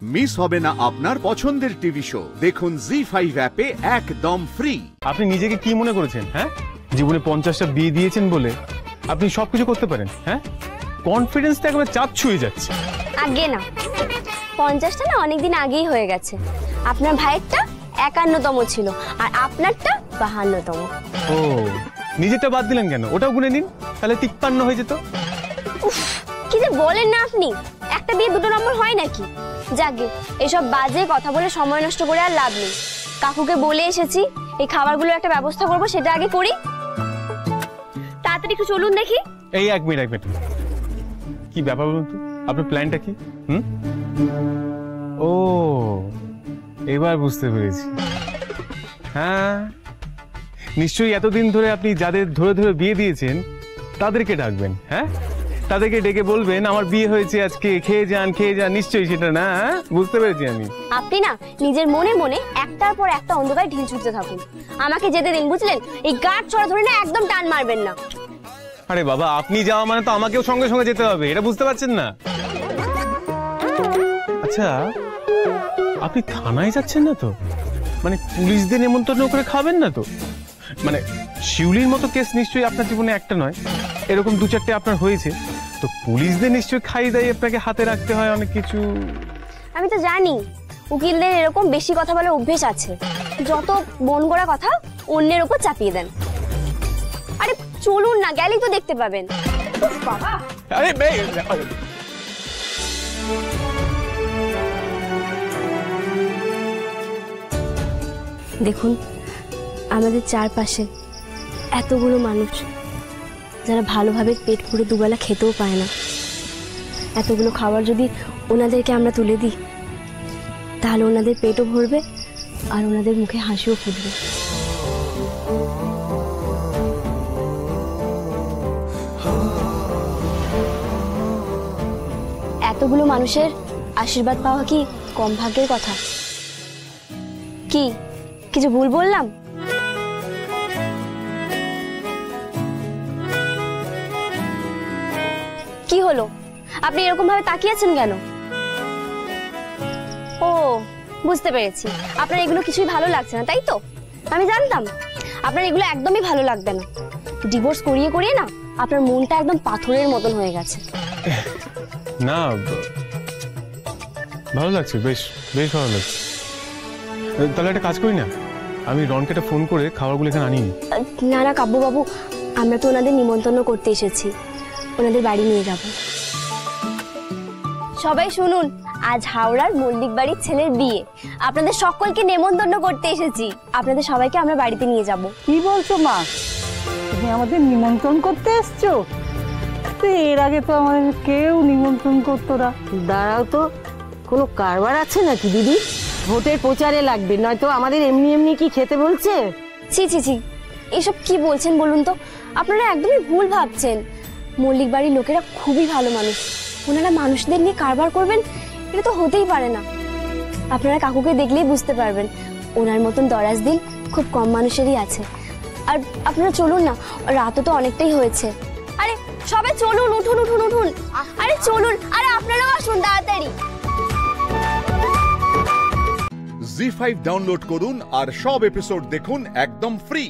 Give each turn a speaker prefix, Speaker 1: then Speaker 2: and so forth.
Speaker 1: Miss হবে না আপনার পছন্দের টিভি শো। দেখুন জি5 অ্যাপে একদম ফ্রি।
Speaker 2: আপনি নিজেকে কি মনে করেছেন? হ্যাঁ, জীবনে 50টা বিয়ে দিয়েছেন বলে আপনি সবকিছু করতে পারেন? হ্যাঁ, কনফিডেন্সটা একেবারে চাপ ছুঁয়ে যাচ্ছে।
Speaker 3: আগে না, 50টা না অনেকদিন আগেই হয়ে গেছে। আপনার ভাইয়েরটা 51তম ছিল আর আপনারটা 52তম।
Speaker 2: ও, নিজেরটা বাদ দিলেন কেন? ওটাও গুনে নিন, তাহলে 53 হয়ে যেত।
Speaker 3: কি যে বলেন না আপনি, একটা বিয়ে দুটো নম্বর হয় নাকি? যাকে এসব বাজে কথা বলে সময় নষ্ট করে আর লাভ নেই। কাকুকে বলে এসেছি এই খাবারগুলোর একটা ব্যবস্থা করব, সেটা আগে করি। তাড়াতাড়ি একটু চলুন দেখি।
Speaker 2: এই এক মিনিট, কি ব্যাপার বলুন তো, আপনার প্ল্যানটা কি? ও, এবার বুঝতে পেরেছি। হ্যাঁ, নিশ্চয়ই এতদিন ধরে আপনি যাদের ধরে ধরে বিয়ে দিয়েছেন তাদেরকে ডাকবেন। হ্যাঁ, তাদেরকে ডেকে বলবেন আমার বিয়ে হয়েছে আজকে, খেয়ে যান নিশ্চয়ই সেটা না? বুঝতে পেরেছি আমি।
Speaker 3: আপনি না নিজের মনে মনে একটার পর একটা অন্ধকারে ঢিল ছুটতে থাকুন। আমাকে যেতে দিন, বুঝলেন? এই গাঁট ছড়া ধরে না একদম টান মারবেন না।
Speaker 2: আরে বাবা, আপনি যাওয়া মানে তো আমাকেও সঙ্গে সঙ্গে যেতে হবে, এটা বুঝতে পারছেন না? আচ্ছা, আপনি থানায় যাচ্ছেন না তো? মানে পুলিশদের নিমন্ত্রণ করে খাবেন না তো? মানে শিউলির মতো কেস নিশ্চয়ই আপনার জীবনে একটা নয়, এরকম 2-4টে আপনার হয়েছে তো। পুলিশদের নিশ্চয়ই খাই দাই আপনাকে হাতে রাখতে হয় অনেক কিছু।
Speaker 3: আমি তো জানি উকিলদের এরকম বেশি কথা বলার অভ্যেস আছে, যত মন গড়া কথা অন্যের উপর চাপিয়ে দেন। আরে চলুন না, গেলেই তো দেখতে পাবেন। বাবা,
Speaker 2: আরে
Speaker 3: দেখুন আমাদের চারপাশে এতগুলো মানুষ যারা ভালোভাবে পেট ভরে দুবেলা খেতেও পায় না। এতগুলো খাবার যদি ওনাদেরকে আমরা তুলে দিই তাহলে ওনাদের পেটও ভরবে আর ওনাদের মুখে হাসিও ফুটবে। এতগুলো মানুষের আশীর্বাদ পাওয়া কি কম ভাগ্যের কথা? কি কিছু ভুল বললাম? কি হলো, আপনি এরকম ভাবে তাকিয়েছেন কেন? ও, বুঝতে পেরেছি, আপনার এগুলো কিছুই ভালো লাগছে না, তাই তো? আমি জানতাম আপনার এগুলো একদমই ভালো লাগবে না। ডিভোর্স করিয়ে করিয়ে না আপনার মনটা একদম পাথরের মতন হয়ে গেছে।
Speaker 2: না, ভালো লাগছে, বেশ বেশ ভালো লাগছে। তাহলে একটা কাজ করি না, আমি রনকে একটা ফোন করে খাবারগুলো এখানে আনিনি।
Speaker 3: না না কাব্যবাবু, আমরা তো ওনাদের নিমন্ত্রণ করতে এসেছি, ওনাদের বাড়ি নিয়ে যাব। সবাই শুনুন, আজ হাওড়ার মল্লিক বাড়ির ছেলের বিয়ে, আপনাদের সকলকে নেমন্তন্ন করতে এসেছি। আপনাদের সবাইকে আমরা বাড়িতে নিয়ে যাব।
Speaker 4: কি বলছো মা, তুমি আমাদের নিমন্ত্রণ করতে এসছো? তো এর আগে তো আমাদের কেউ নিমন্ত্রণ করতো না।
Speaker 5: দাঁড়াও তো, কোনো কারবার আছে নাকি দিদি? ভোটের প্রচারে লাগবে, নয়তো আমাদের এমনি এমনি কি খেতে বলছে?
Speaker 3: ছি ছি ছি, এসব কি বলছেন বলুন তো? আপনারা একদমই ভুল ভাবছেন। মল্লিক বাড়ির লোকেরা খুবই ভালো মানুষ, ওনারা মানুষদের নিয়ে কারবার করবেন এটা তো হতেই পারে না। আপনারা কাকুকে দেখলেই বুঝতে পারবেন, ওনার মতন দরাজ দিল খুব কম মানুষেরই আছে। আর আপনারা চলুন না, রাতও তো অনেকটাই হয়েছে। আরে সবাই চলুন, উঠুন উঠুন উঠুন। আরে চলুন, আরে আপনারাও আসুন তাড়াতাড়ি।
Speaker 1: জি5 ডাউনলোড করুন আর সব এপিসোড দেখুন একদম ফ্রি।